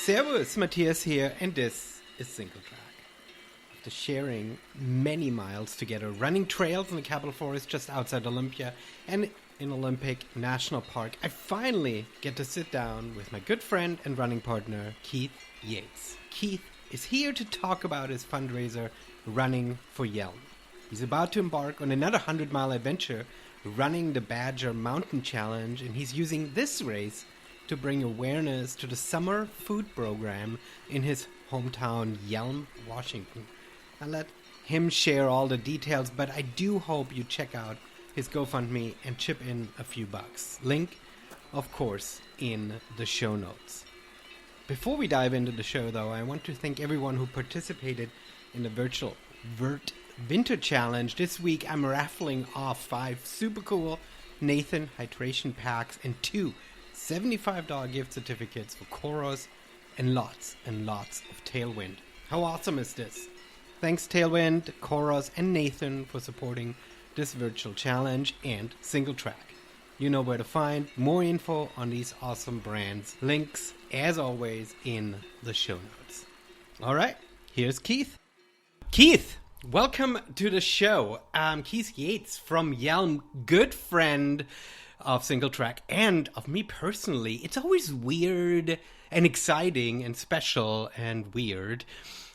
Servus, Matthias here, and this is Single Track. After sharing many miles together, running trails in the Capitol Forest just outside Olympia and in Olympic National Park, I finally get to sit down with my good friend and running partner, Keith Yates. Keith is here to talk about his fundraiser, Running for Yelm. He's about to embark on another 100-mile adventure, running the Badger Mountain Challenge, and he's using this race to bring awareness to the summer food program in his hometown, Yelm, Washington. I'll let him share all the details, but I do hope you check out his GoFundMe and chip in a few bucks. Link, of course, in the show notes. Before we dive into the show, though, I want to thank everyone who participated in the virtual Winter Challenge. This week, I'm raffling off 5 super cool Nathan hydration packs and 2 $75 gift certificates for Koros and lots of Tailwind. How awesome is this? Thanks Tailwind, Koros, and Nathan for supporting this virtual challenge and Single Track. You know where to find more info on these awesome brands. Links, as always, in the show notes. All right, here's Keith. Keith, welcome to the show. Keith Yates from Yelm, good friend of Single Track and of me personally. It's always weird and exciting and special and weird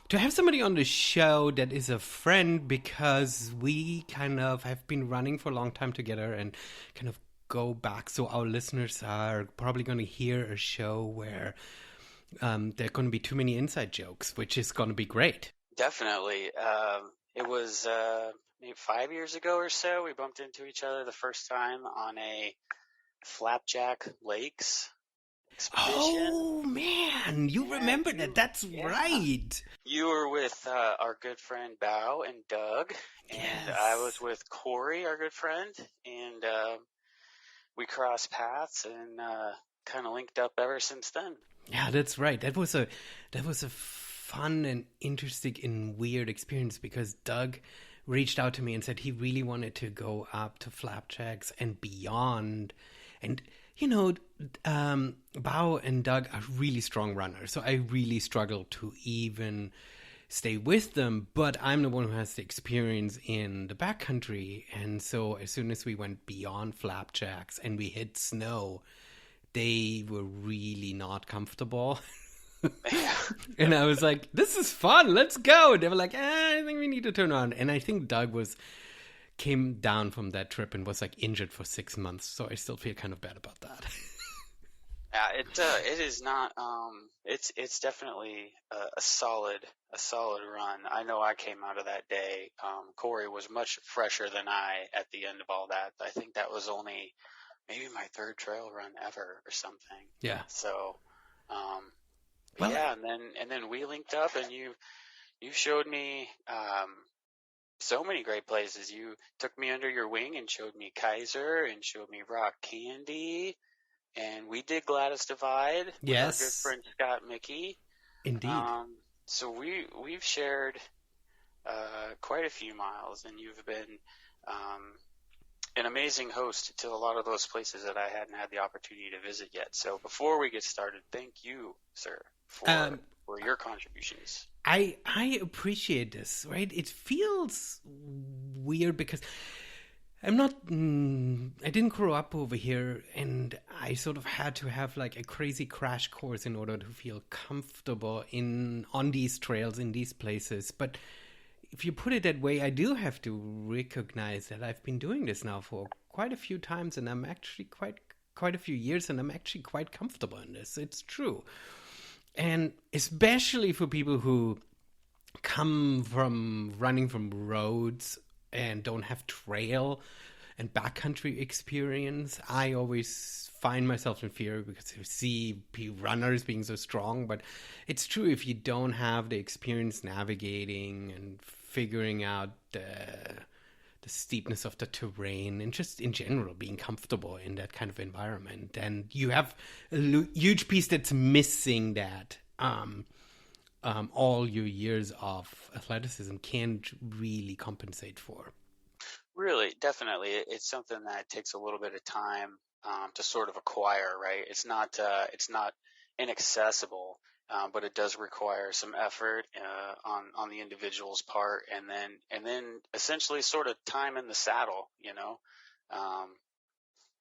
to have somebody on the show that is a friend, because we kind of have been running for a long time together and kind of go back. So our listeners are probably going to hear a show where there are going to be too many inside jokes, which is going to be great. Definitely. It was maybe 5 years ago or so. We bumped into each other the first time on a Flapjack Lakes expedition. Oh, man. You remember that. That's right. You were with our good friend Bao and Doug. And yes. I was with Corey, our good friend. And we crossed paths and kind of linked up ever since then. Yeah, that's right. That was a fun and interesting and weird experience, because Doug reached out to me and said he really wanted to go up to Flapjacks and beyond. And, you know, Bao and Doug are really strong runners, so I really struggle to even stay with them. But I'm the one who has the experience in the backcountry. And so as soon as we went beyond Flapjacks and we hit snow, they were really not comfortable. And I was like, this is fun, let's go. And they were like, I think we need to turn around. And I think Doug came down from that trip and was like injured for 6 months, so I still feel kind of bad about that. It is not it's definitely a solid run. I know I came out of that day. Corey was much fresher than I at the end of all that. I think that was only maybe my 3rd trail run ever or something. Yeah. So and then we linked up, and you showed me so many great places. You took me under your wing and showed me Kaiser and showed me Rock Candy, and we did Gladys Divide with our good friend Scott Mickey. Indeed. So we've shared quite a few miles, and you've been an amazing host to a lot of those places that I hadn't had the opportunity to visit yet. So before we get started, thank you, sir, for your contributions. I appreciate this, right? It feels weird because I didn't grow up over here, and I sort of had to have like a crazy crash course in order to feel comfortable on these trails, in these places. But if you put it that way, I do have to recognize that I've been doing this now for quite a few times, and I'm actually quite a few years, and I'm actually quite comfortable in this. It's true. And especially for people who come from running from roads and don't have trail and backcountry experience, I always find myself in fear because I see runners being so strong. But it's true, if you don't have the experience navigating and figuring out the steepness of the terrain and just in general being comfortable in that kind of environment, and you have a huge piece that's missing that all your years of athleticism can't really compensate for. Really, definitely. It's something that takes a little bit of time to sort of acquire, right? It's not inaccessible. but it does require some effort on the individual's part, and then essentially sort of time in the saddle.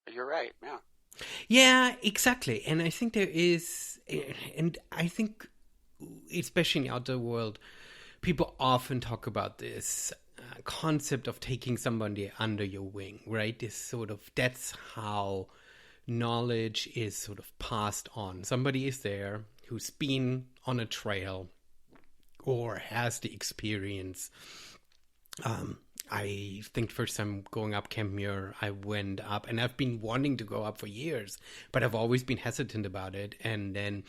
But you're right, yeah. Yeah, exactly. And I think there is, and I think, especially in the outdoor world, people often talk about this concept of taking somebody under your wing, right? This sort of, that's how knowledge is sort of passed on. Somebody is there who's been on a trail or has the experience. I think first time going up Camp Muir, I went up, and I've been wanting to go up for years, but I've always been hesitant about it. And then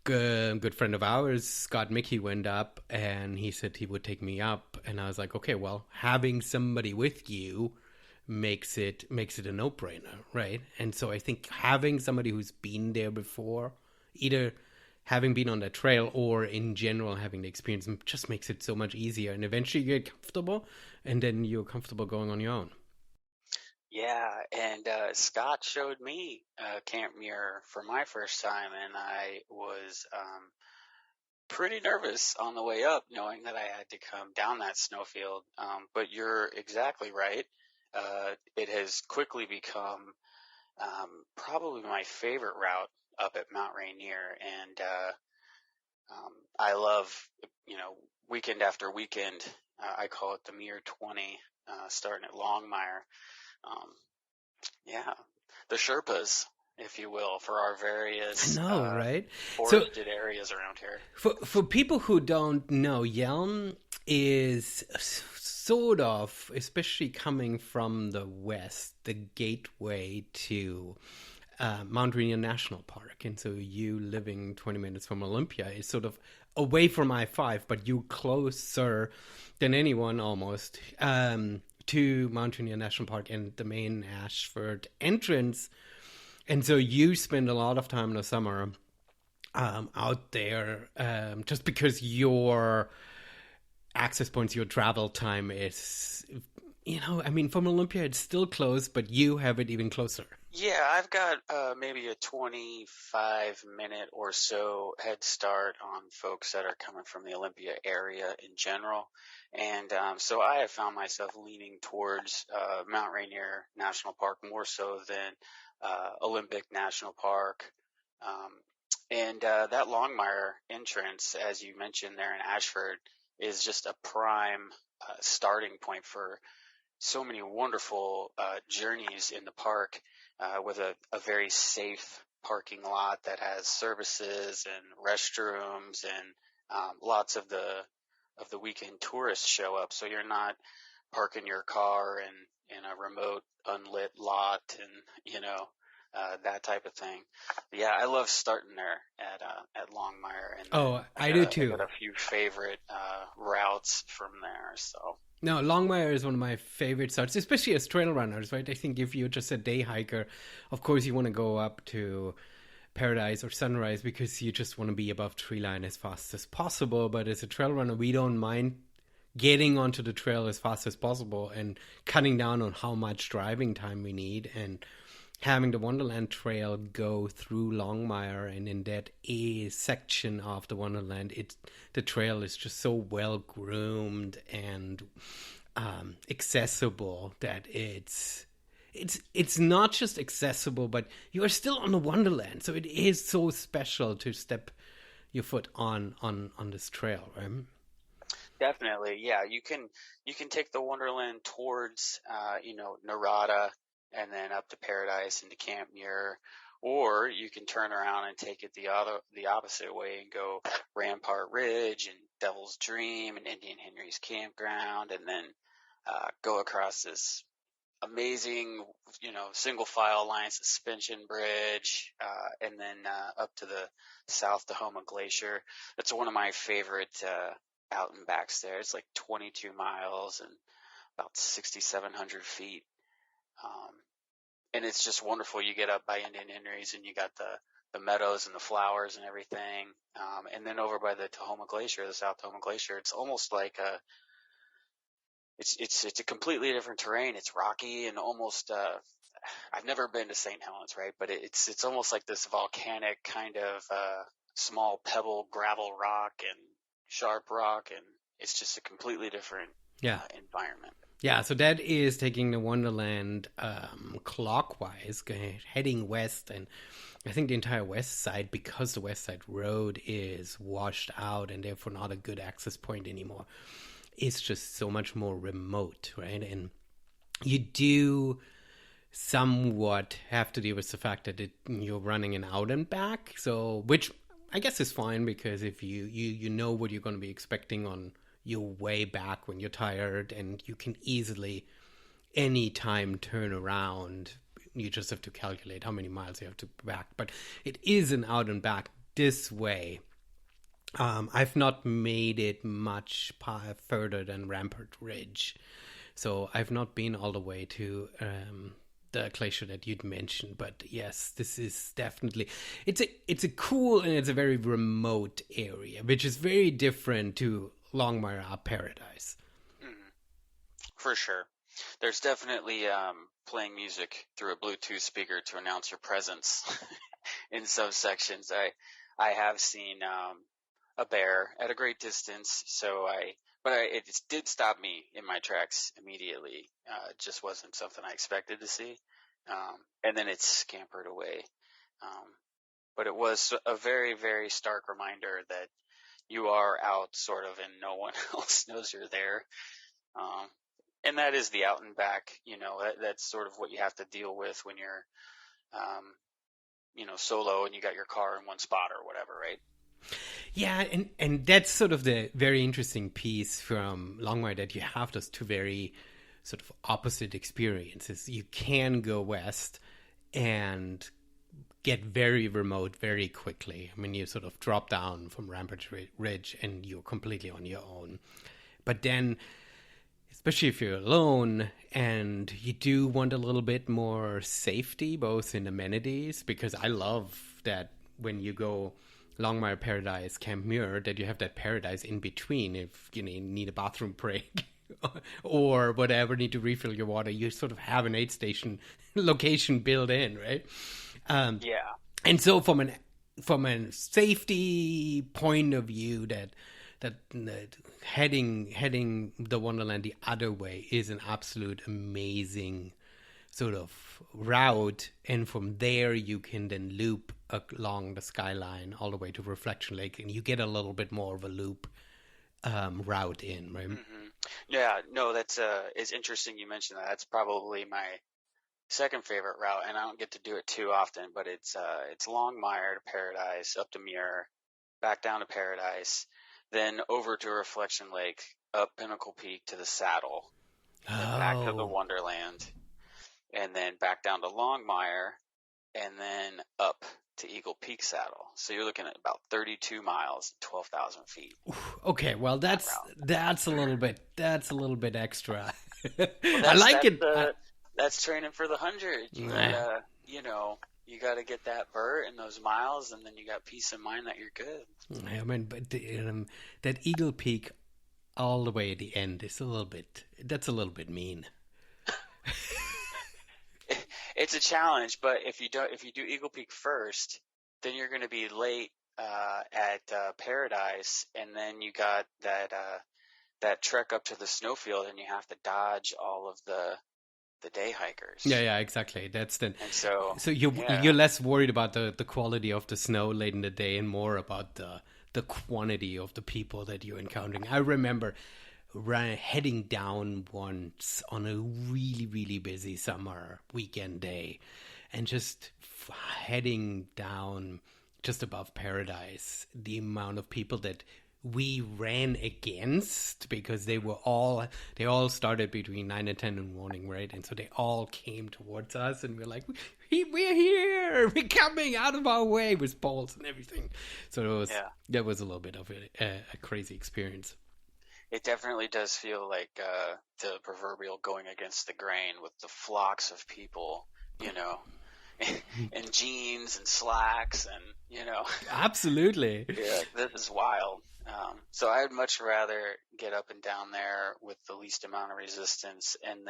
good friend of ours, Scott Mickey, went up, and he said he would take me up, and I was like, okay, well, having somebody with you makes it a no-brainer, right? And so I think having somebody who's been there before, either having been on that trail or in general having the experience, just makes it so much easier. And eventually you get comfortable, and then you're comfortable going on your own. Yeah, and Scott showed me Camp Muir for my first time, and I was pretty nervous on the way up, knowing that I had to come down that snowfield. But you're exactly right. It has quickly become probably my favorite route up at Mount Rainier, and I love, weekend after weekend. I call it the Muir 20, starting at Longmire. Um, yeah, the Sherpas, if you will, for our I various know, right? So forested areas around here. for people who don't know, Yelm is sort of, especially coming from the west, the gateway to Mount Rainier National Park. And so you living 20 minutes from Olympia is sort of away from I-5, but you closer than anyone almost to Mount Rainier National Park and the main Ashford entrance. And so you spend a lot of time in the summer out there, just because your access points, your travel time is, I mean, from Olympia, it's still close, but you have it even closer. Yeah, I've got maybe a 25-minute or so head start on folks that are coming from the Olympia area in general. And so I have found myself leaning towards Mount Rainier National Park more so than Olympic National Park. Um, and that Longmire entrance, as you mentioned there in Ashford, is just a prime starting point for so many wonderful journeys in the park, with a very safe parking lot that has services and restrooms, and lots of the weekend tourists show up. So you're not parking your car in a remote unlit lot, and that type of thing. But yeah, I love starting there at Longmire, and then Oh, I do I too. got a few favorite routes from there. So. No, Longmire is one of my favorite starts, especially as trail runners, right? I think if you're just a day hiker, of course you want to go up to Paradise or Sunrise because you just want to be above tree line as fast as possible. But as a trail runner, we don't mind getting onto the trail as fast as possible and cutting down on how much driving time we need, and having the Wonderland Trail go through Longmire, and in that A section of the Wonderland, the trail is just so well groomed and accessible that it's not just accessible, but you are still on the Wonderland. So it is so special to step your foot on this trail, right? Definitely, yeah. You can take the Wonderland towards Narada, and then up to Paradise and to Camp Muir, or you can turn around and take it the opposite way and go Rampart Ridge and Devil's Dream and Indian Henry's Campground, and then go across this amazing, single file line suspension bridge, and then up to the South Tahoma Glacier. That's one of my favorite out and backs there. It's like 22 miles and about 6,700 feet. Um, and it's just wonderful. You get up by Indian Henry's and you got the meadows and the flowers and everything. And then over by the Tahoma Glacier, the South Tahoma Glacier, it's almost like it's a completely different terrain. It's rocky and almost, I've never been to St. Helens, right? But it's almost like this volcanic kind of, small pebble gravel rock and sharp rock, and it's just a completely different environment. Yeah, so that is taking the Wonderland clockwise, heading west, and I think the entire west side, because the west side road is washed out and therefore not a good access point anymore, it's just so much more remote, right? And you do somewhat have to deal with the fact that you're running an out and back, so which I guess is fine, because if you know what you're going to be expecting on your way back when you're tired, and you can easily anytime turn around. You just have to calculate how many miles you have to back, but it is an out and back this way. I've not made it much further than Rampart Ridge, so I've not been all the way to the glacier that you'd mentioned. But yes, this is definitely it's a cool, and it's a very remote area, which is very different to Longmire Paradise. For sure. There's definitely playing music through a Bluetooth speaker to announce your presence in some sections. I have seen a bear at a great distance, but it did stop me in my tracks immediately. It just wasn't something I expected to see, and then it scampered away. But it was a very, very stark reminder that you are out sort of and no one else knows you're there. And that is the out and back, that's sort of what you have to deal with when you're, solo and you got your car in one spot or whatever, right? Yeah, and that's sort of the very interesting piece from Longmire, that you have those two very sort of opposite experiences. You can go west and get very remote very quickly. I mean, you sort of drop down from Rampart Ridge and you're completely on your own. But then, especially if you're alone and you do want a little bit more safety, both in amenities, because I love that when you go Longmire Paradise, Camp Muir, that you have that paradise in between. If you need a bathroom break or whatever, need to refill your water, you sort of have an aid station location built in, right? Yeah. And so from a safety point of view, that heading the Wonderland the other way is an absolute amazing sort of route, and from there you can then loop along the skyline all the way to Reflection Lake, and you get a little bit more of a loop route in, right? Mm-hmm. Yeah, no, that's it's interesting you mentioned that. That's probably my second favorite route, and I don't get to do it too often, but it's Longmire to Paradise, up to Muir, back down to Paradise, then over to Reflection Lake, up Pinnacle Peak to the Saddle, then back to the Wonderland, and then back down to Longmire, and then up to Eagle Peak Saddle. So you're looking at about 32 miles, 12,000 feet. Okay, well that's a little bit extra. Well, I like it. That's training for the 100. You gotta get that vert and those miles, and then you got peace of mind that you're good. I mean, but that Eagle Peak all the way at the end is a little bit mean. It's a challenge, but if you do Eagle Peak first, then you're going to be late at Paradise, and then you got that trek up to the snowfield, and you have to dodge all of the day hikers. Yeah, exactly. That's the. And so you're less worried about the quality of the snow late in the day, and more about the quantity of the people that you're encountering. I remember heading down once on a really, really busy summer weekend day, and just heading down just above Paradise, the amount of people that we ran against, because they all started between 9 and 10 in the morning, right? And so they all came towards us, and we're like, we're here, we're coming, out of our way, with poles and everything. So that was a little bit of a crazy experience. It definitely does feel like the proverbial going against the grain with the flocks of people, in jeans and slacks, and Absolutely. Yeah, this is wild. So I'd much rather get up and down there with the least amount of resistance, and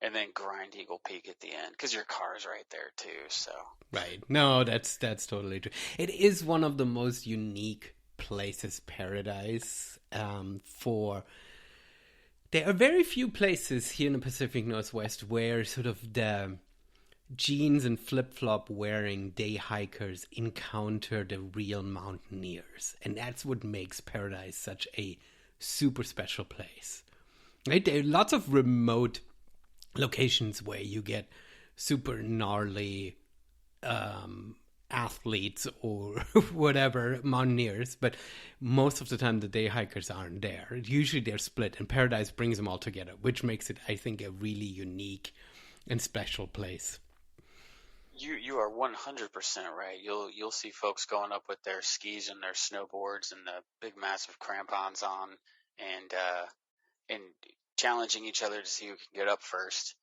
and then grind Eagle Peak at the end because your car's right there too. So Right. No, that's totally true. It is one of the most unique places, Paradise. For there are very few places here in the Pacific Northwest where sort of the jeans and flip-flop wearing day hikers encounter the real mountaineers, and that's what makes Paradise such a super special place. Right? There are lots of remote locations where you get super gnarly athletes or whatever, mountaineers, but most of the time the day hikers aren't there. Usually they're split, and Paradise brings them all together, which makes it, I think, a really unique and special place. you are 100% right. You'll see folks going up with their skis and their snowboards and the big massive crampons on, and challenging each other to see who can get up first.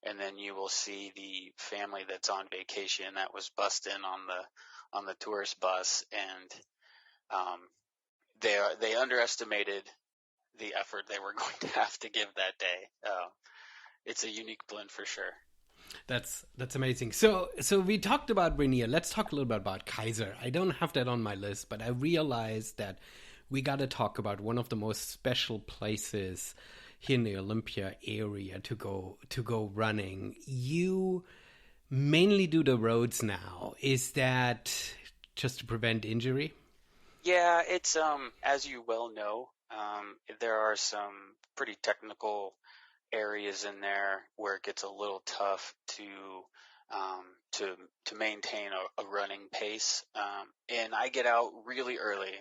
And then you will see the family that's on vacation that was bussed in on the tourist bus, and they underestimated the effort they were going to have to give that day. It's a unique blend for sure. That's amazing. So we talked about Rainier. Let's talk a little bit about Kaiser. I don't have that on my list, but I realized that we got to talk about one of the most special places here in the Olympia area to go running. You mainly do the roads now. Is that just to prevent injury? Yeah, it's as you well know, there are some pretty technical areas in there where it gets a little tough um, to to maintain a running pace. And I get out really early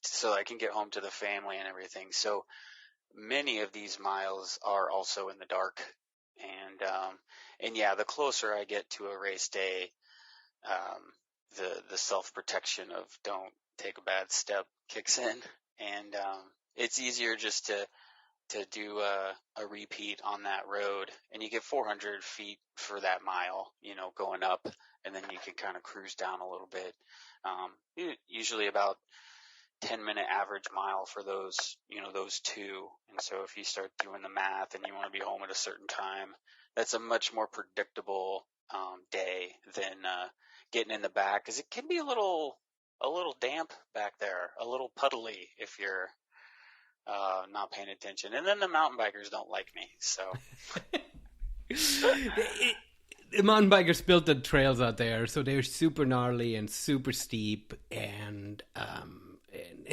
so I can get home to the family and everything. So many of these miles are also in the dark, and yeah, the closer I get to a race day, um, the self protection of don't take a bad step kicks in, and it's easier just to do a repeat on that road, and you get 400 feet for that mile, going up, and then you can kind of cruise down a little bit. Usually about 10-minute average mile for those two. And so if you start doing the math and you want to be home at a certain time, that's a much more predictable day than getting in the back, because it can be a little damp back there, a little puddly if you're not paying attention. And then the mountain bikers don't like me, so. The mountain bikers built the trails out there, so they're super gnarly and super steep, and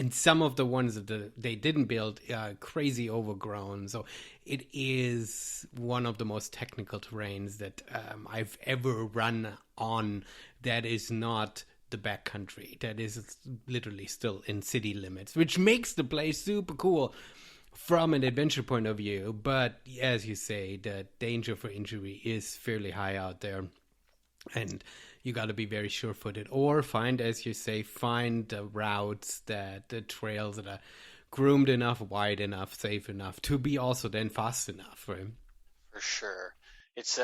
some of the ones that they didn't build are crazy overgrown. So it is one of the most technical terrains that I've ever run on that is not the backcountry, that is literally still in city limits, which makes the place super cool from an adventure point of view. But as you say, the danger for injury is fairly high out there, and you got to be very sure-footed, or find, as you say, the routes, the trails that are groomed enough, wide enough, safe enough to be also then fast enough, right? For sure. It's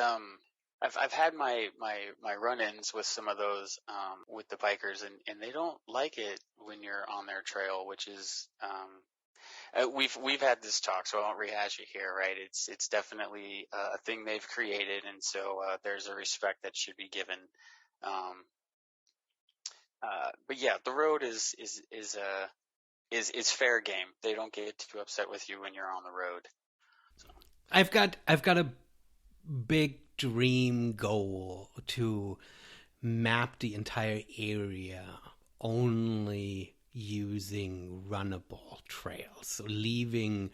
I've had my run-ins with some of those with the bikers, and they don't like it when you're on their trail, which is we've had this talk, so I won't rehash it here, right? It's definitely a thing they've created, and so there's a respect that should be given. Um, but yeah, the road is fair game. They don't get too upset with you when you're on the road. So. I've got a big dream goal to map the entire area only using runnable trails, so leaving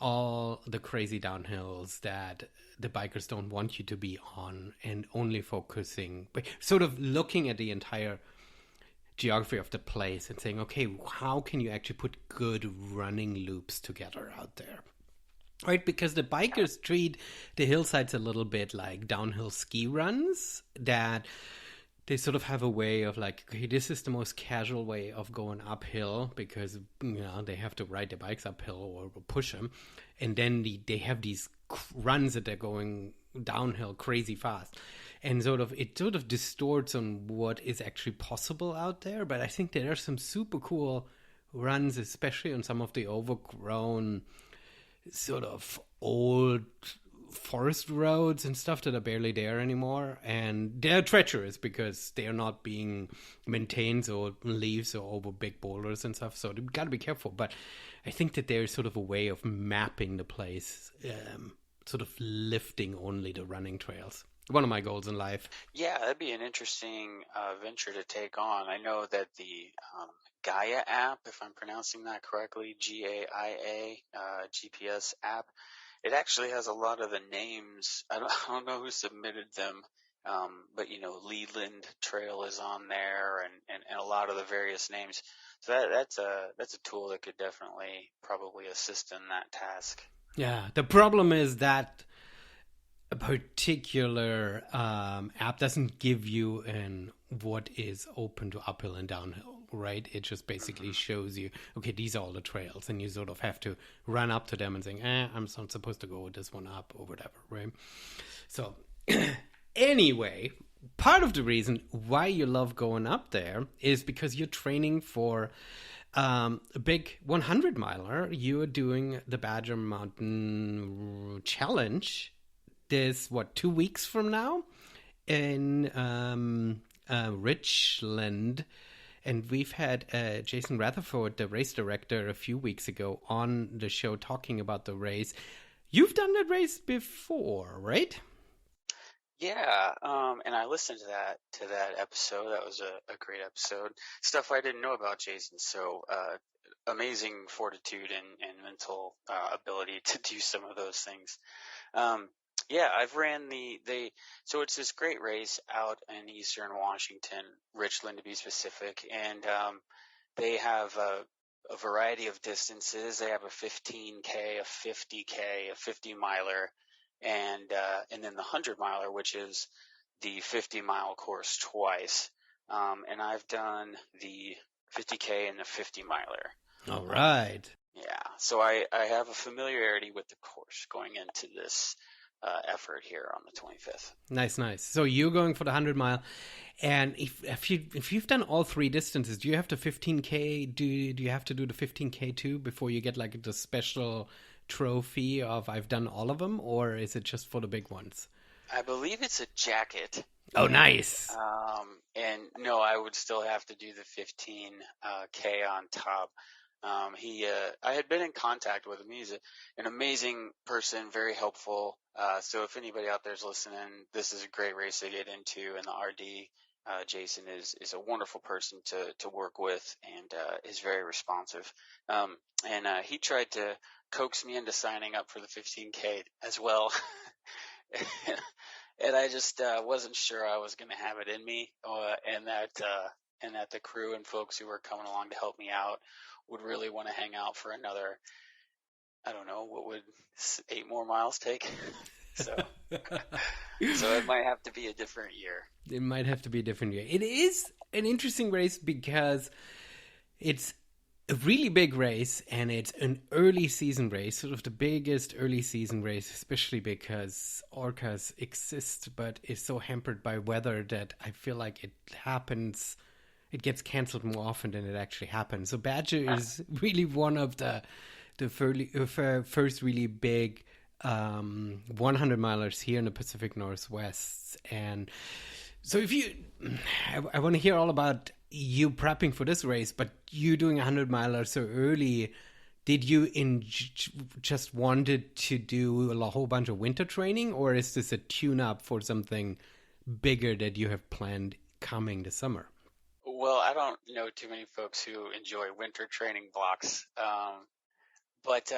all the crazy downhills that the bikers don't want you to be on, and only focusing, sort of looking at the entire geography of the place and saying, okay, how can you actually put good running loops together out there? Right, because the bikers treat the hillsides a little bit like downhill ski runs, that they sort of have a way of like, okay, this is the most casual way of going uphill, because they have to ride their bikes uphill or push them, and then they have these runs that they're going downhill crazy fast, and it sort of distorts on what is actually possible out there. But I think there are some super cool runs, especially on some of the overgrown, sort of old forest roads and stuff that are barely there anymore, and they're treacherous because they are not being maintained or leaves or over big boulders and stuff, so you've got to be careful. But I think that there's sort of a way of mapping the place, sort of lifting only the running trails. One of my goals in life. Yeah, that'd be an interesting venture to take on. I know that the Gaia app, if I'm pronouncing that correctly, GAIA GPS app, it actually has a lot of the names. I don't know who submitted them, but Leland Trail is on there, and a lot of the various names. So that's a tool that could definitely probably assist in that task. Yeah, the problem is that a particular app doesn't give you what is open to uphill and downhill, right? It just basically shows you, okay, these are all the trails, and you sort of have to run up to them and say, I'm not supposed to go with this one up or whatever, right? So anyway, part of the reason why you love going up there is because you're training for a big 100 miler. You're doing the Badger Mountain Challenge. This 2 weeks from now in Richland, and we've had Jason Rutherford, the race director, a few weeks ago on the show talking about the race. You've done that race before, right? Yeah, and I listened to that episode. That was a great episode. Stuff I didn't know about Jason. So amazing fortitude and mental ability to do some of those things. Yeah, I've ran so it's this great race out in Eastern Washington, Richland to be specific, and they have a variety of distances. They have a 15K, a 50K, a 50 miler, and then the 100 miler, which is the 50-mile course twice. And I've done the 50K and the 50 miler. All right. Yeah, so I have a familiarity with the course going into this effort here on the 25th. Nice. So you're going for the 100 mile, and if you've done all three distances, do you have the 15K? Do you have to do the 15K too before you get like the special trophy of I've done all of them, or is it just for the big ones? I believe it's a jacket. Oh, nice. And no, I would still have to do the 15K on top. I had been in contact with him. He's an amazing person, very helpful. So if anybody out there is listening, this is a great race to get into. And the RD, Jason, is a wonderful person to work with, and is very responsive. And he tried to coax me into signing up for the 15K as well. And I just wasn't sure I was going to have it in me, and that the crew and folks who were coming along to help me out would really want to hang out for another, I don't know, what would 8 more miles take? So it might have to be a different year. It might have to be a different year. It is an interesting race because it's a really big race, and it's an early season race, sort of the biggest early season race, especially because orcas exist, but is so hampered by weather that I feel like it gets canceled more often than it actually happens. So Badger is really one of the first really big 100 milers here in the Pacific Northwest. And so I want to hear all about you prepping for this race, but you doing 100 miler so early, did you just wanted to do a whole bunch of winter training, or is this a tune-up for something bigger that you have planned coming this summer? Well, I don't know too many folks who enjoy winter training blocks, but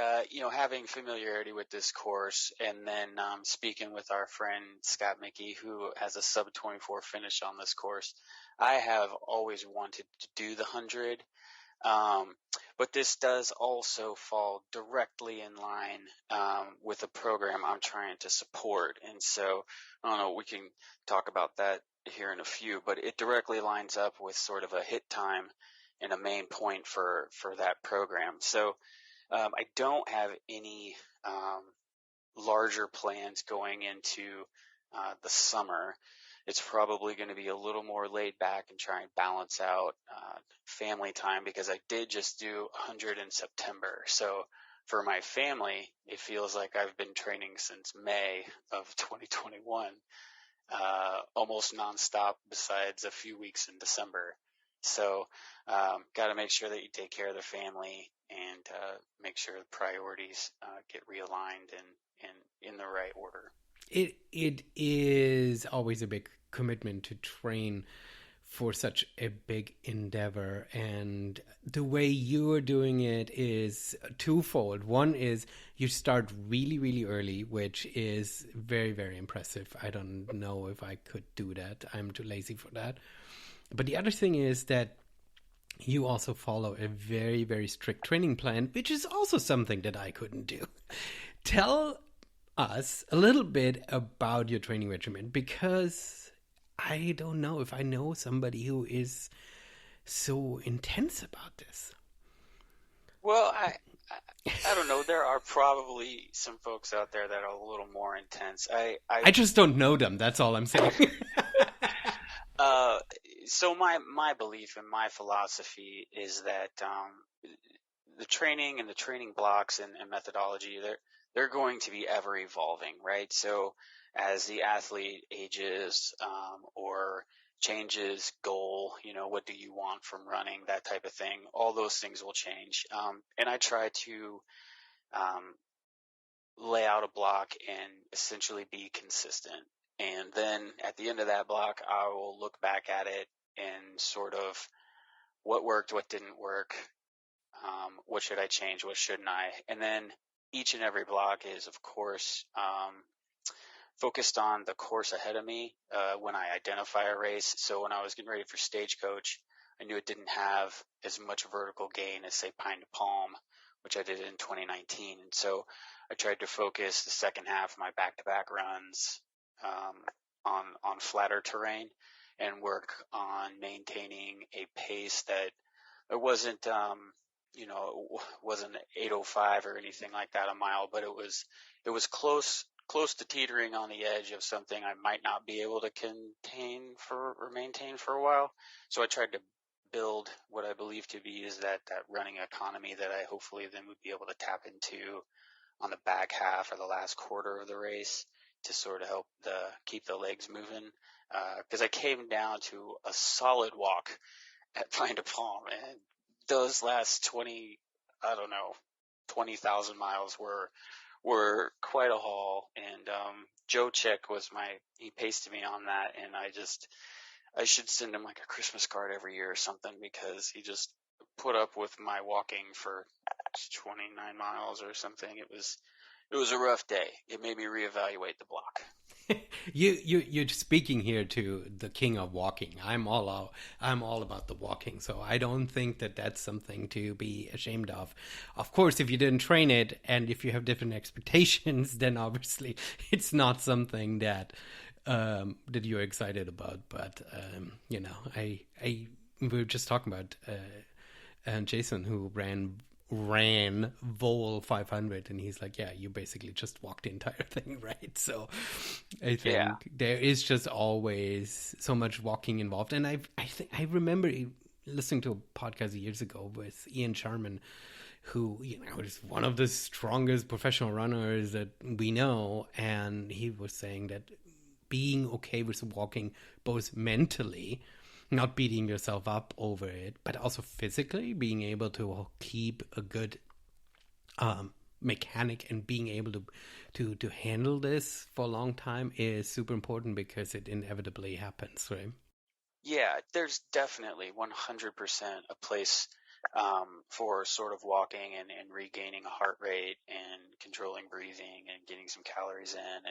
having familiarity with this course, and then speaking with our friend Scott Mickey, who has a sub-24 finish on this course, I have always wanted to do the 100, but this does also fall directly in line with a program I'm trying to support, and so I don't know, we can talk about that here in a few, but it directly lines up with sort of a hit time and a main point for that program. So I don't have any larger plans going into the summer. It's probably going to be a little more laid back and try and balance out family time, because I did just do 100 in September. So for my family, it feels like I've been training since May of 2021, almost nonstop besides a few weeks in December. So, got to make sure that you take care of the family and make sure the priorities get realigned and in the right order. It is always a big commitment to train for such a big endeavor, and the way you are doing it is twofold. One is you start really, really early, which is very, very impressive. I don't know if I could do that. I'm too lazy for that. But the other thing is that you also follow a very, very strict training plan, which is also something that I couldn't do. Tell us a little bit about your training regimen, because I don't know if I know somebody who is so intense about this. Well, I don't know. There are probably some folks out there that are a little more intense. I just don't know them. That's all I'm saying. So my belief and my philosophy is that the training and the training blocks and methodology, they're going to be ever evolving, right? So as the athlete ages or changes goal, what do you want from running, that type of thing, all those things will change. And I try to lay out a block and essentially be consistent. And then at the end of that block, I will look back at it and sort of what worked, what didn't work, what should I change, what shouldn't I? And then each and every block is, of course, focused on the course ahead of me when I identify a race. So when I was getting ready for Stagecoach, I knew it didn't have as much vertical gain as, say, Pine to Palm, which I did in 2019. And so I tried to focus the second half of my back-to-back runs on flatter terrain and work on maintaining a pace that it wasn't, wasn't 8:05 or anything like that a mile, but it was close to teetering on the edge of something I might not be able to maintain for a while. So I tried to build what I believe to be is that running economy that I hopefully then would be able to tap into on the back half or the last quarter of the race to sort of help keep the legs moving. Because I came down to a solid walk at Pine to Palm, and those last 20,000 miles were quite a haul. And Joe Chick he pasted me on that, and I should send him like a Christmas card every year or something, because he just put up with my walking for 29 miles or something. It was a rough day. It made me reevaluate the block. You're speaking here to the king of walking. I'm all about the walking, so I don't think that that's something to be ashamed of. Of course, if you didn't train it and if you have different expectations, then obviously it's not something that you're excited about. But we were just talking about Jason, who ran Vol 500, and he's like, yeah, you basically just walked the entire thing, right? So I think there is just always so much walking involved. And I remember listening to a podcast years ago with Ian Sharman, who is one of the strongest professional runners that we know, and he was saying that being okay with walking, both mentally, not beating yourself up over it, but also physically being able to keep a good mechanic and being able to handle this for a long time is super important, because it inevitably happens, right? Yeah, there's definitely 100% a place for sort of walking and regaining a heart rate and controlling breathing and getting some calories in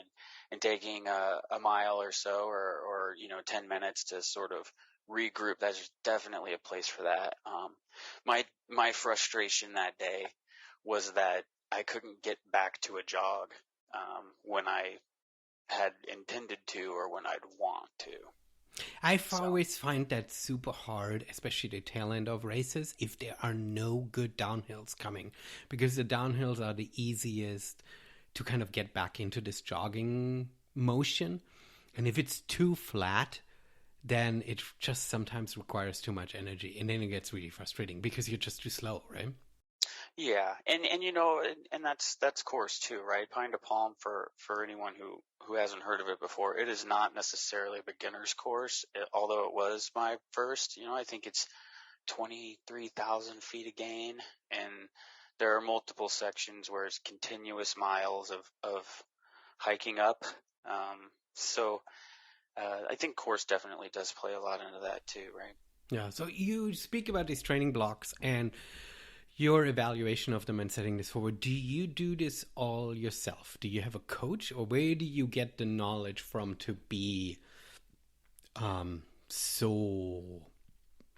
and taking a mile or so or 10 minutes to sort of regroup. There's definitely a place for that. My frustration that day was that I couldn't get back to a jog when I had intended to or when I'd want to. Always find that super hard, especially the tail end of races, if there are no good downhills coming, because the downhills are the easiest to kind of get back into this jogging motion. And if it's too flat, then it just sometimes requires too much energy, and then it gets really frustrating because you're just too slow, right? Yeah, and that's course too, right? Pine to Palm for anyone who hasn't heard of it before. It is not necessarily a beginner's course, although it was my first. I think it's 23,000 feet of gain, and there are multiple sections where it's continuous miles of hiking up. So I think course definitely does play a lot into that too, right? Yeah. So you speak about these training blocks and your evaluation of them and setting this forward. Do you do this all yourself? Do you have a coach, or where do you get the knowledge from to be so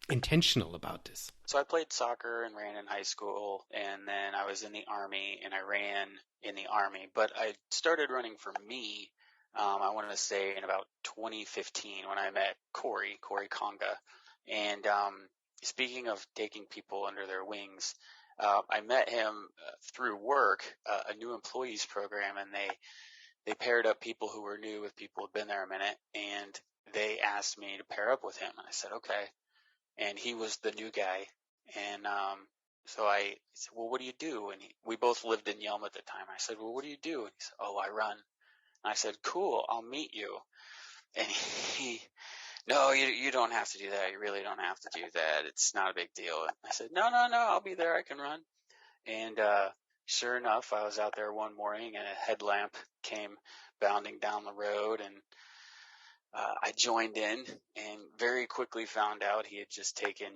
intentional about this? So I played soccer and ran in high school, and then I was in the Army and I ran in the Army. But I started running for me, I want to say in about 2015 when I met Corey Conga. And speaking of taking people under their wings, I met him through work, a new employees program, and they paired up people who were new with people who'd been there a minute, and they asked me to pair up with him, and I said okay. And he was the new guy, and so I said, well, what do you do? And we both lived in Yelm at the time. I said, well, what do you do? And he said, oh, I run. And I said, cool, I'll meet you. And he, no, you don't have to do that. You really don't have to do that. It's not a big deal. And I said, no, I'll be there. I can run. And sure enough, I was out there one morning, and a headlamp came bounding down the road, and I joined in and very quickly found out he had just taken,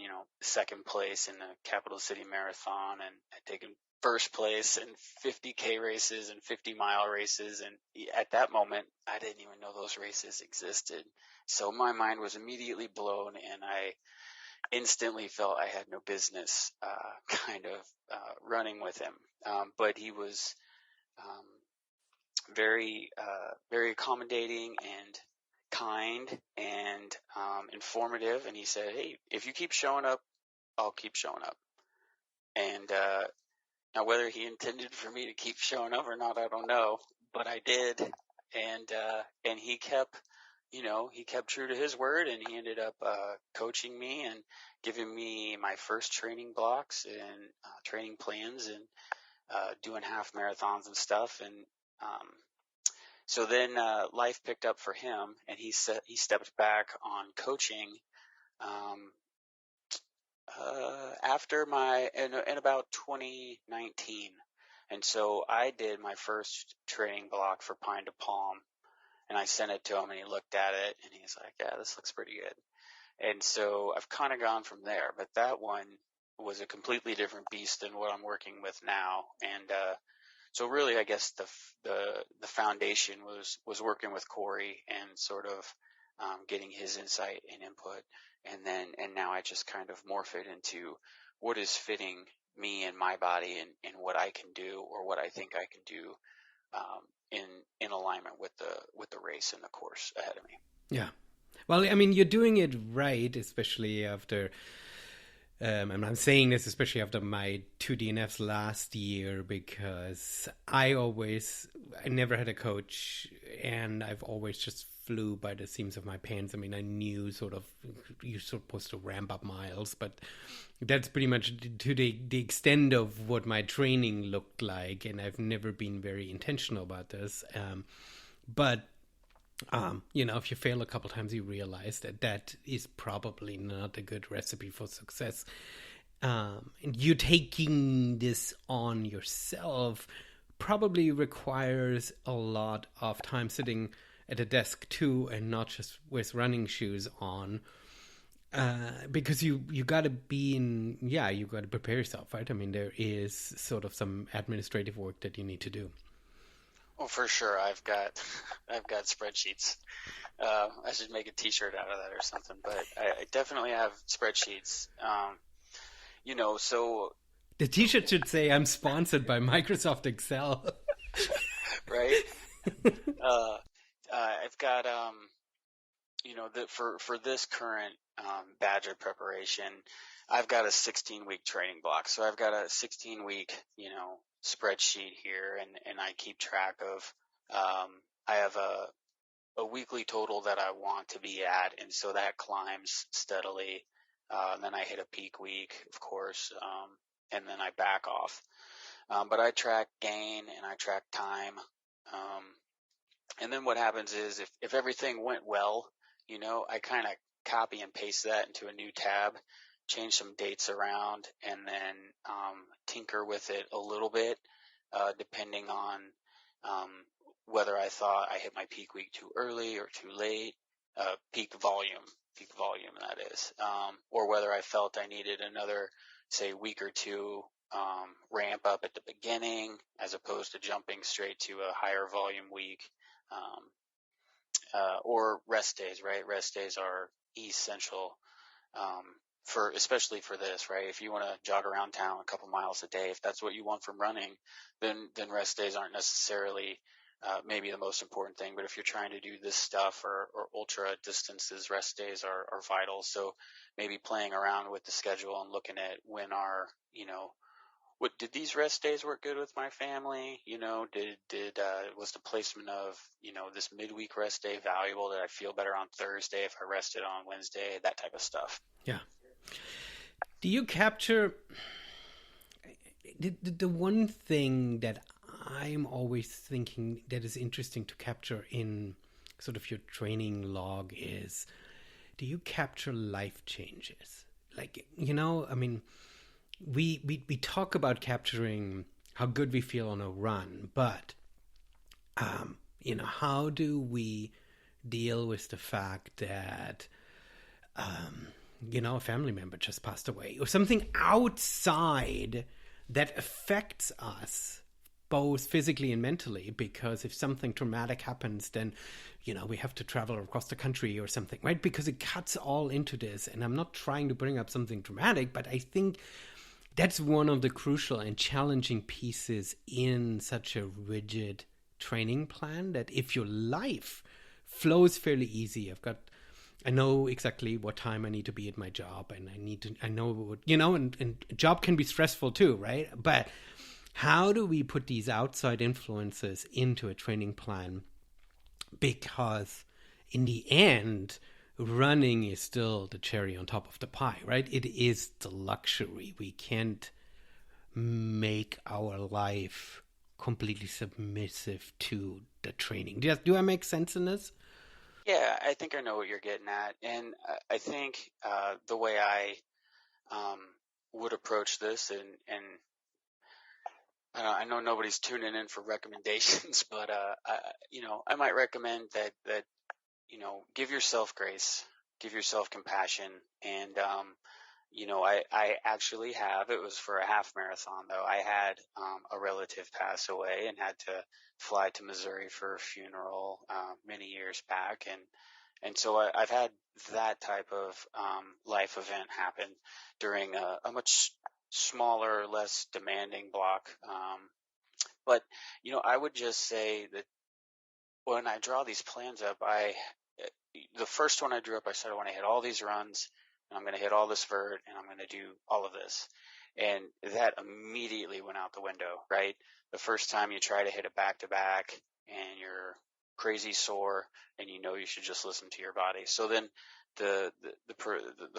second place in the Capital City Marathon and had taken first place in 50K races and 50-mile races. And at that moment, I didn't even know those races existed. So my mind was immediately blown, and I instantly felt I had no business kind of running with him. But he was very accommodating and kind and informative. And he said, "Hey, if you keep showing up, I'll keep showing up." And now, whether he intended for me to keep showing up or not, I don't know, but I did. And he kept true to his word, and he ended up coaching me and giving me my first training blocks and training plans and doing half marathons and stuff. And so then life picked up for him, and he stepped back on coaching um, after in about 2019. And so I did my first training block for Pine to Palm, and I sent it to him, and he looked at it, and he's like, "Yeah, this looks pretty good." And so I've kind of gone from there. But that one was a completely different beast than what I'm working with now, and so really, I guess the foundation was working with Corey and sort of getting his insight and input, and now I just kind of morph it into what is fitting me and my body, and what I can do or what I think I can do in alignment with the race and the course ahead of me. Yeah. Well, I mean, you're doing it right, especially after. And I'm saying this especially after my 2 DNFs last year, because I never had a coach, and I've always just flew by the seams of my pants. I mean, I knew sort of you're supposed to ramp up miles, but that's pretty much to the extent of what my training looked like, and I've never been very intentional about this. But if you fail a couple times, you realize that is probably not a good recipe for success. And you taking this on yourself probably requires a lot of time sitting at a desk too, and not just with running shoes on. Because you got to you got to prepare yourself, right? I mean, there is sort of some administrative work that you need to do. Well, for sure, I've got I've got spreadsheets. I should make a T-shirt out of that or something. But I definitely have spreadsheets. So The T-shirt should say, "I'm sponsored by Microsoft Excel." right. I've got for this current Badger preparation, I've got a 16-week training block. So I've got a 16-week spreadsheet here, and I keep track of. I have a weekly total that I want to be at, and so that climbs steadily. And then I hit a peak week, of course, and then I back off. But I track gain and I track time. And then what happens is if everything went well, I kind of copy and paste that into a new tab, change some dates around, and then tinker with it a little bit, depending on um, whether I thought I hit my peak week too early or too late, peak volume, that is, or whether I felt I needed another, say, week or two ramp up at the beginning as opposed to jumping straight to a higher volume week. Or rest days, right? Rest days are essential especially for this, right? If you want to jog around town a couple miles a day, if that's what you want from running, then rest days aren't necessarily maybe the most important thing. But if you're trying to do this stuff or ultra distances, rest days are vital. So maybe playing around with the schedule and looking at when what did these rest days work good with my family? Was the placement of this midweek rest day valuable? Did I feel better on Thursday if I rested on Wednesday? That type of stuff. Yeah. Do you capture the one thing that I'm always thinking that is interesting to capture in sort of your training log is, do you capture life changes? Like, I mean, we talk about capturing how good we feel on a run, but how do we deal with the fact that a family member just passed away or something outside that affects us both physically and mentally? Because if something traumatic happens, then we have to travel across the country or something, right? Because it cuts all into this. And I'm not trying to bring up something dramatic, but I think that's one of the crucial and challenging pieces in such a rigid training plan, that if your life flows fairly easy, I know exactly what time I need to be at my job, and I know what, and job can be stressful too, right? But how do we put these outside influences into a training plan? Because in the end, running is still the cherry on top of the pie, right? It is the luxury. We can't make our life completely submissive to the training. Do I make sense in this? Yeah, I think I know what you're getting at. And I think the way I would approach this, and I know nobody's tuning in for recommendations, but I might recommend that give yourself grace, give yourself compassion, and I actually it was for a half marathon though. I had a relative pass away and had to fly to Missouri for a funeral many years back, and so I've had that type of life event happen during a much smaller, less demanding block. But I would just say that when I draw these plans up, the first one I drew up, I said I want to hit all these runs, and I'm going to hit all this vert, and I'm going to do all of this. And that immediately went out the window, right? The first time you try to hit it back to back and you're crazy sore and you should just listen to your body. So then the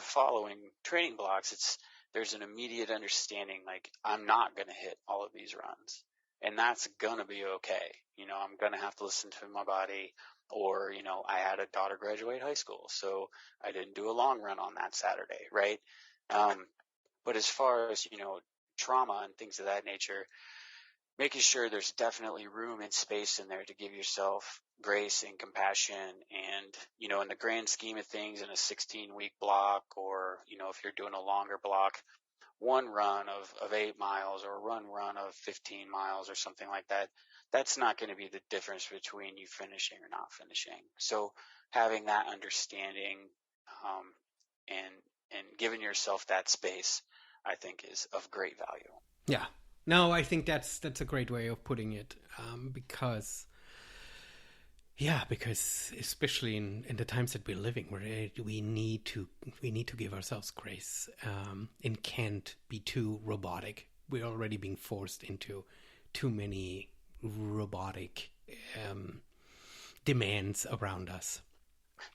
following training blocks, there's an immediate understanding, like I'm not going to hit all of these runs, and that's going to be okay. I'm going to have to listen to my body. Or, I had a daughter graduate high school, so I didn't do a long run on that Saturday, right? But as far as, trauma and things of that nature, making sure there's definitely room and space in there to give yourself grace and compassion. And, in the grand scheme of things, in a 16-week block, or, if you're doing a longer block, one run of 8 miles or one run of 15 miles or something like that, that's not going to be the difference between you finishing or not finishing. So having that understanding and giving yourself that space, I think, is of great value. Yeah. No, I think that's a great way of putting it, because especially in the times that we're living, where we need to give ourselves grace, and can't be too robotic. We're already being forced into too many robotic demands around us.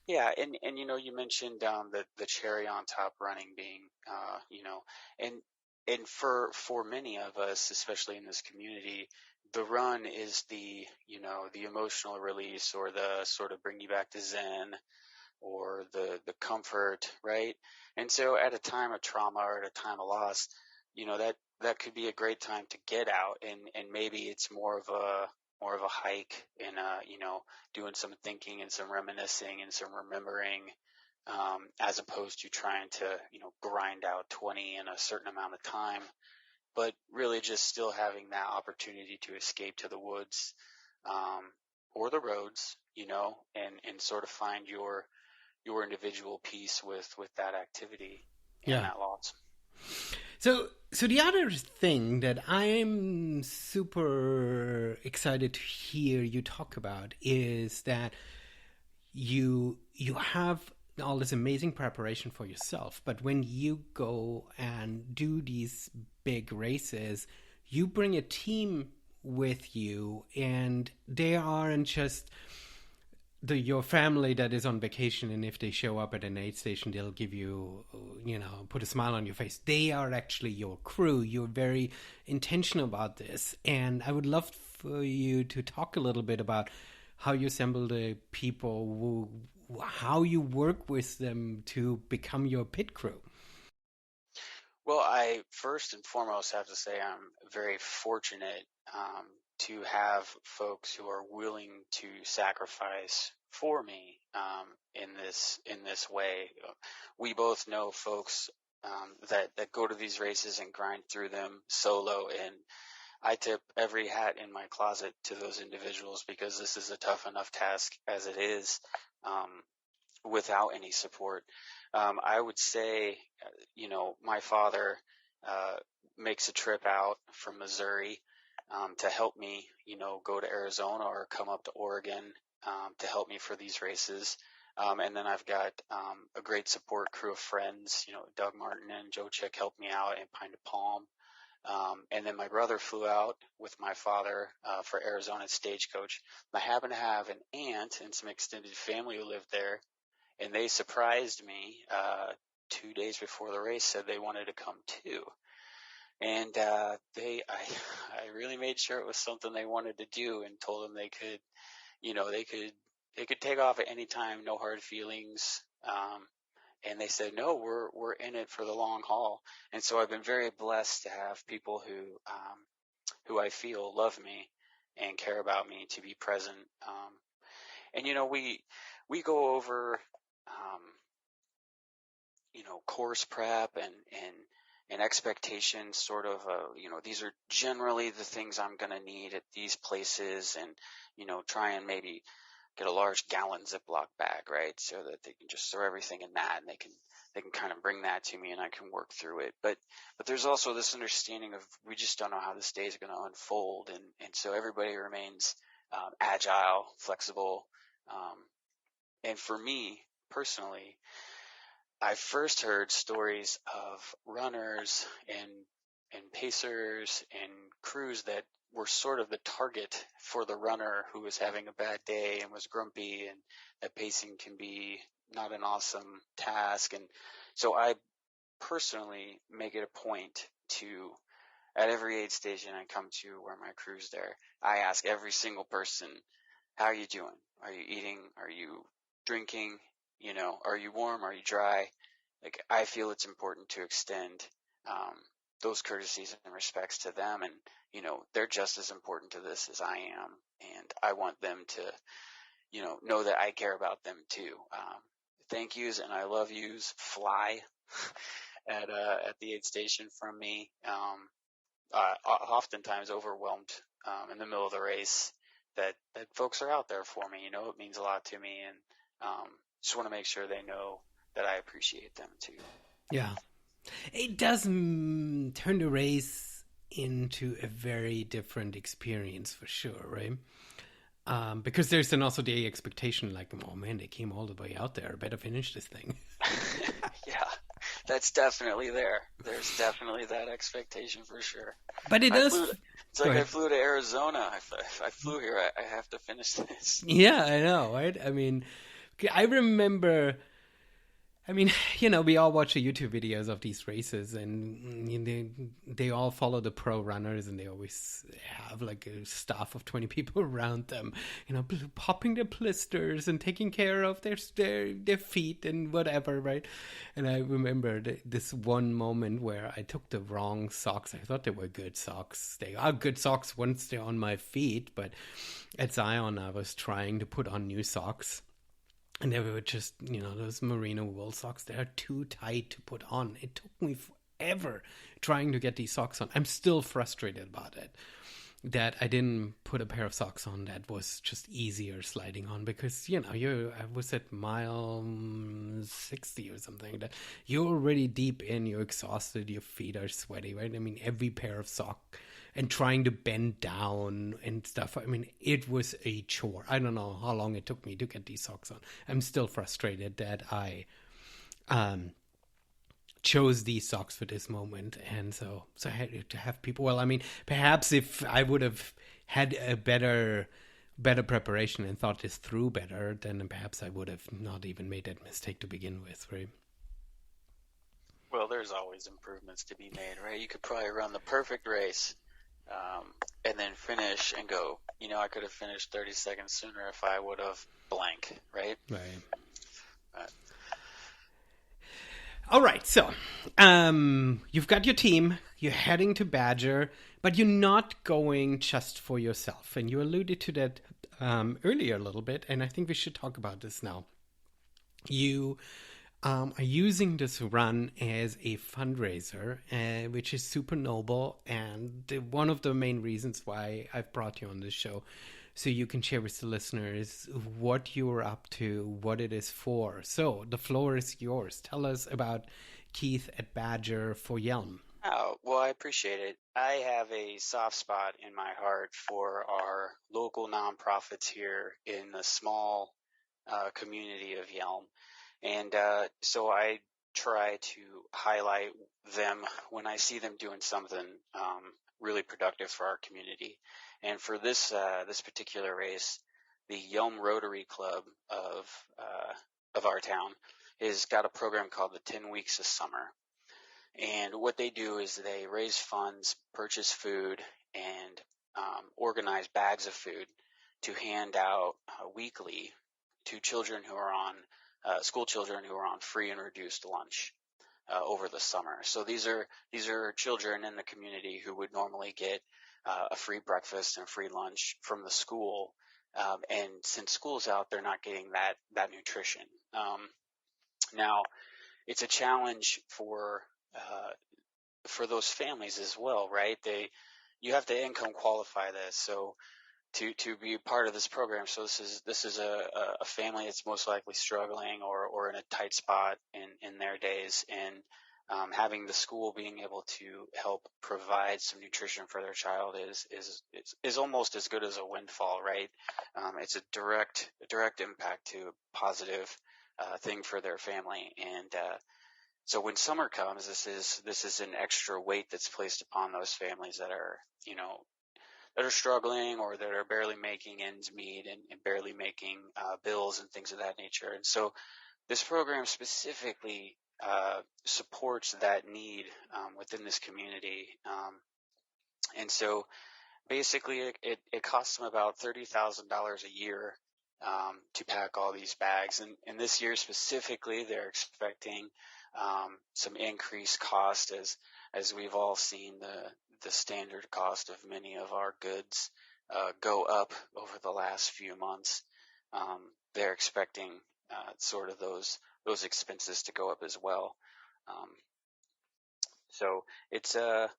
Yeah, and you mentioned the cherry on top running being and and for many of us, especially in this community, the run is the emotional release, or the sort of bring you back to Zen, or the comfort, right? And so at a time of trauma, or at a time of loss, that could be a great time to get out, and maybe it's more of a hike, and doing some thinking and some reminiscing and some remembering, as opposed to trying to grind out 20 in a certain amount of time, but really just still having that opportunity to escape to the woods, um, or the roads, and sort of find your individual piece with that activity and Yeah. that loss. So the other thing that I'm super excited to hear you talk about is that you have all this amazing preparation for yourself, but when you go and do these big races, you bring a team with you, and they aren't just your family that is on vacation, and if they show up at an aid station, they'll give you, put a smile on your face. They are actually your crew. You're very intentional about this, and I would love for you to talk a little bit about how you assemble the people, how you work with them to become your pit crew. Well, I first and foremost have to say I'm very fortunate, to have folks who are willing to sacrifice for me, in this way. We both know folks, that go to these races and grind through them solo, and I tip every hat in my closet to those individuals, because this is a tough enough task as it is, um, without any support. I would say, my father, uh, makes a trip out from Missouri, to help me, go to Arizona or come up to Oregon, to help me for these races. And then I've got, a great support crew of friends. Doug Martin and Joe Chick helped me out in Pine to Palm. And then my brother flew out with my father, for Arizona Stagecoach. I happen to have an aunt and some extended family who lived there, and they surprised me, 2 days before the race, said they wanted to come too. And I really made sure it was something they wanted to do, and told them they could, they could take off at any time, no hard feelings. And they said, no, we're in it for the long haul. And so I've been very blessed to have people who I feel love me and care about me, to be present. And we go over, um, course prep, and expectations, sort of, these are generally the things I'm going to need at these places, and, try and maybe get a large gallon Ziploc bag, right? So that they can just throw everything in that, and they can kind of bring that to me, and I can work through it. But there's also this understanding of, we just don't know how this day is going to unfold. And so everybody remains, agile, flexible. Um, and for me personally, I first heard stories of runners and pacers and crews that were sort of the target for the runner who was having a bad day and was grumpy, and that pacing can be not an awesome task. And so I personally make it a point to, at every aid station I come to where my crew's there, I ask every single person, how are you doing? Are you eating? Are you drinking? Are you warm? Are you dry? Like, I feel it's important to extend, um, those courtesies and respects to them. And, they're just as important to this as I am. And I want them to, know that I care about them too. Thank yous and I love yous fly at the aid station from me. Oftentimes overwhelmed, in the middle of the race, that folks are out there for me. It means a lot to me, and, just want to make sure they know that I appreciate them too. Yeah. It does turn the race into a very different experience for sure, right? Because there's then also the expectation, like, oh man, they came all the way out there. I better finish this thing. Yeah, that's definitely there. There's definitely that expectation for sure. But it does. It's like I flew to Arizona. If I flew here, I have to finish this. Yeah, I know, right? I mean, I remember I mean, we all watch the YouTube videos of these races, and they all follow the pro runners, and they always have like a staff of 20 people around them, popping their blisters and taking care of their feet and whatever, right? And I remember this one moment where I took the wrong socks. I thought they were good socks. They are good socks once they're on my feet, but at Zion, I was trying to put on new socks. And they were just, those merino wool socks. They're too tight to put on. It took me forever trying to get these socks on. I'm still frustrated about it. That I didn't put a pair of socks on that was just easier sliding on because, I was at mile 60 or something. That you're already deep in, you're exhausted, your feet are sweaty, right? I mean, every pair of sock and trying to bend down and stuff. I mean, it was a chore. I don't know how long it took me to get these socks on. I'm still frustrated that I chose these socks for this moment. And so I had to have people. Well, I mean, perhaps if I would have had a better preparation and thought this through better, then perhaps I would have not even made that mistake to begin with, right? Well, there's always improvements to be made, right? You could probably run the perfect race and then finish and go, I could have finished 30 seconds sooner if I would have blank, right? Right. All right, so you've got your team, you're heading to Badger, but you're not going just for yourself. And you alluded to that earlier a little bit, and I think we should talk about this now. You are using this run as a fundraiser, which is super noble, and one of the main reasons why I've brought you on this show, so you can share with the listeners what you're up to, what it is for. So the floor is yours. Tell us about Keith at Badger for Yelm. Oh, well, I appreciate it. I have a soft spot in my heart for our local nonprofits here in the small community of Yelm. And so I try to highlight them when I see them doing something really productive for our community. And for this particular race, the Yelm Rotary Club of our town has got a program called the 10 Weeks of Summer. And what they do is they raise funds, purchase food, and organize bags of food to hand out weekly to children who are on school children who are on free and reduced lunch over the summer. So these are children in the community who would normally get a free breakfast and free lunch from the school, and since school's out, they're not getting that nutrition. Now, it's a challenge for those families as well, right? You have to income qualify this, so to be a part of this program. So this is a family that's most likely struggling or in a tight spot in their days, and having the school being able to help provide some nutrition for their child is almost as good as a windfall, right? It's a direct impact to a positive thing for their family, and so when summer comes, this is an extra weight that's placed upon those families that are struggling or that are barely making ends meet and barely making bills and things of that nature. And so this program specifically supports that need within this community. And so basically it costs them about $30,000 a year to pack all these bags. And this year specifically, they're expecting some increased cost as we've all seen the standard cost of many of our goods go up over the last few months. They're expecting sort of those expenses to go up as well. So it's a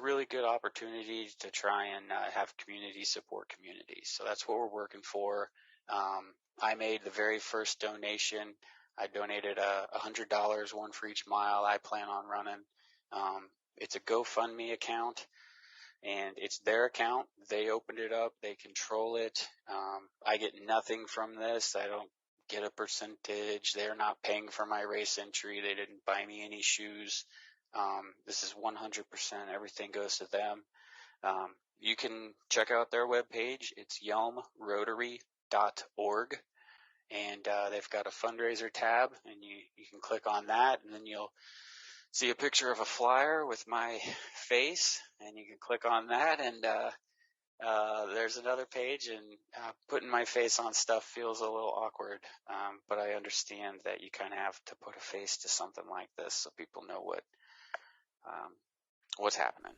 really good opportunity to try and have community support communities. So that's what we're working for. I made the very first donation. I donated $100, one for each mile I plan on running. It's a GoFundMe account, and it's their account. They opened it up. They control it. I get nothing from this. I don't get a percentage. They're not paying for my race entry. They didn't buy me any shoes. This is 100%. Everything goes to them. You can check out their webpage. It's yelmrotary.org. and they've got a fundraiser tab, and you can click on that, and then you'll see a picture of a flyer with my face, and you can click on that, and there's another page, and putting my face on stuff feels a little awkward, but I understand that you kind of have to put a face to something like this so people know what's happening.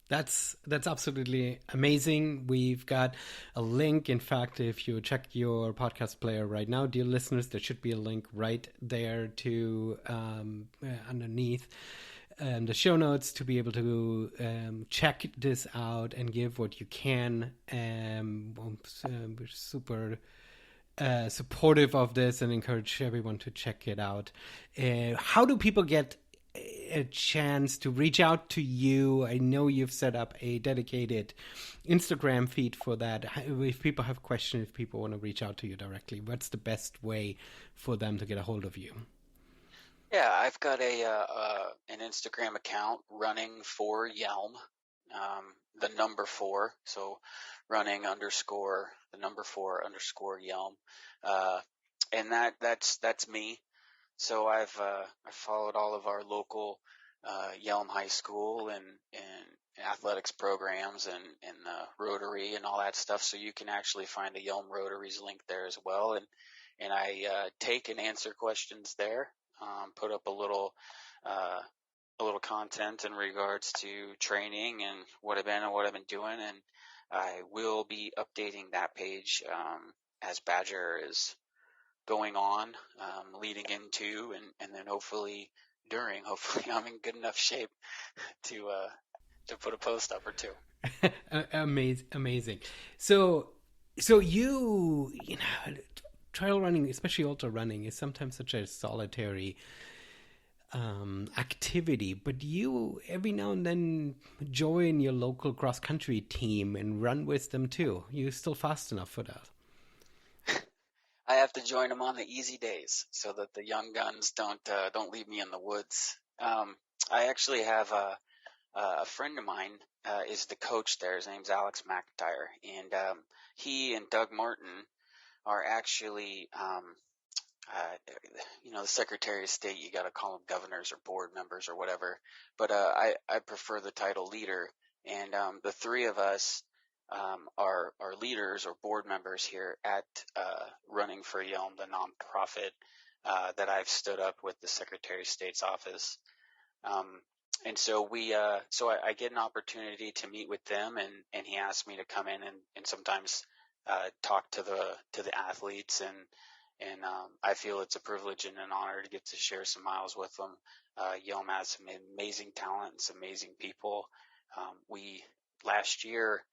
That's absolutely amazing. We've got a link. In fact, if you check your podcast player right now, dear listeners, there should be a link right there to underneath the show notes to be able to check this out and give what you can. We're super supportive of this and encourage everyone to check it out. How do people get a chance to reach out to you? I know you've set up a dedicated Instagram feed for that. If people have questions, if people want to reach out to you directly, what's the best way for them to get a hold of you? Yeah, I've got an Instagram account, running for Yelm, the number 4, so running underscore the number 4 underscore Yelm, and that's me. So I've followed all of our local Yelm High School and athletics programs and Rotary and all that stuff. So you can actually find the Yelm Rotaries link there as well. And I take and answer questions there. Put up a little content in regards to training and what I've been doing, and I will be updating that page as Badger is going on, leading into, and then hopefully during. Hopefully, I'm in good enough shape to put a post up or two. Amazing. So you know, trail running, especially ultra running, is sometimes such a solitary activity, but you every now and then join your local cross country team and run with them too. You're still fast enough for that. I have to join them on the easy days so that the young guns don't leave me in the woods. I actually have a friend of mine is the coach there. His name's Alex McIntyre, and he and Doug Martin are actually the Secretary of State. You got to call them governors or board members or whatever, but I prefer the title leader, and the three of us are leaders or board members here at Running for Yelm, the nonprofit that I've stood up with the Secretary of State's office. And so I get an opportunity to meet with them, and he asked me to come in and sometimes talk to the athletes, and I feel it's a privilege and an honor to get to share some miles with them. Yelm has some amazing talent and some amazing people. We last year,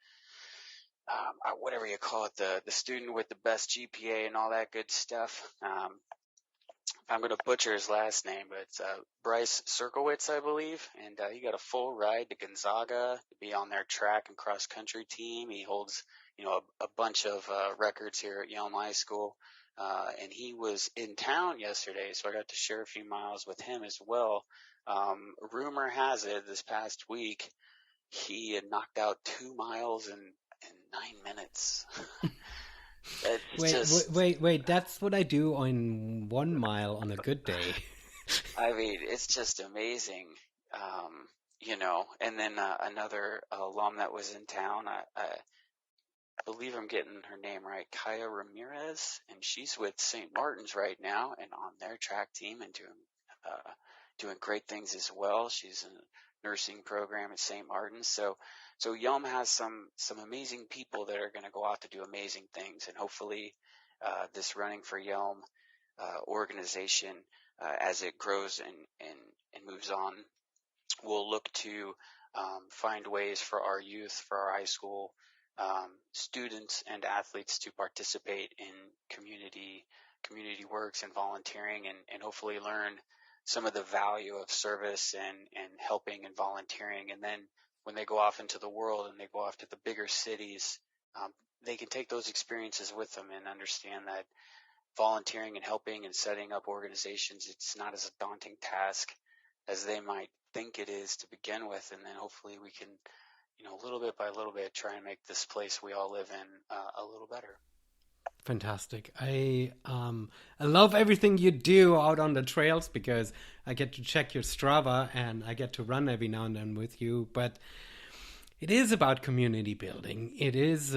whatever you call it, the student with the best GPA and all that good stuff. I'm going to butcher his last name, but it's Bryce Cirkowitz, I believe, and he got a full ride to Gonzaga to be on their track and cross country team. He holds, a bunch of records here at Yelm High School, and he was in town yesterday, so I got to share a few miles with him as well. Rumor has it this past week he had knocked out 2 miles in 9 minutes. Wait! That's what I do on 1 mile on a good day. I mean, it's just amazing, And then another alum that was in town, I believe I'm getting her name right, Kaya Ramirez, and she's with St. Martin's right now and on their track team and doing great things as well. She's in a nursing program at St. Martin's. So Yelm has some amazing people that are going to go out to do amazing things, and hopefully this Running for Yelm organization, as it grows and moves on, will look to find ways for our youth, for our high school students and athletes to participate in community works and volunteering, and hopefully learn some of the value of service and helping and volunteering. And then when they go off into the world and they go off to the bigger cities, they can take those experiences with them and understand that volunteering and helping and setting up organizations, it's not as a daunting task as they might think it is to begin with. And then hopefully we can, little bit by little bit, try and make this place we all live in a little better. Fantastic. I love everything you do out on the trails because I get to check your Strava and I get to run every now and then with you. But it is about community building. It's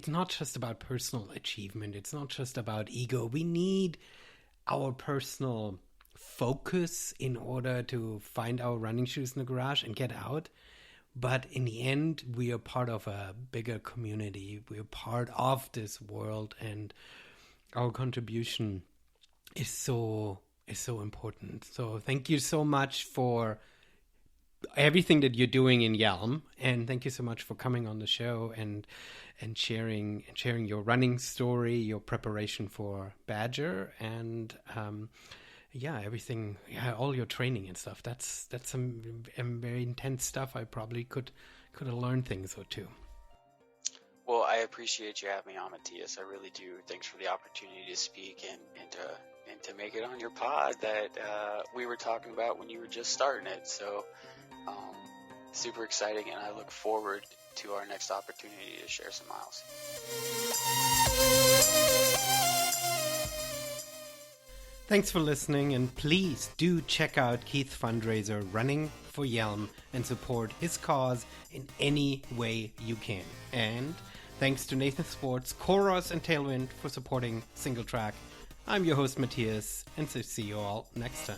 not just about personal achievement. It's not just about ego. We need our personal focus in order to find our running shoes in the garage and get out. But in the end, we are part of a bigger community. We are part of this world, and our contribution is so important. So thank you so much for everything that you're doing in Yelm, and thank you so much for coming on the show and sharing your running story, your preparation for Badger, and everything, all your training and stuff. That's some very intense stuff. I probably could have learned things or two. Well, I appreciate you having me on, Matthias. I really do. Thanks for the opportunity to speak and to make it on your pod that we were talking about when you were just starting it. So super exciting, and I look forward to our next opportunity to share some miles. Thanks for listening, and please do check out Keith's fundraiser, Running for Yelm, and support his cause in any way you can. And thanks to Nathan Sports, Chorus, and Tailwind for supporting Single Track. I'm your host, Matthias, and so see you all next time.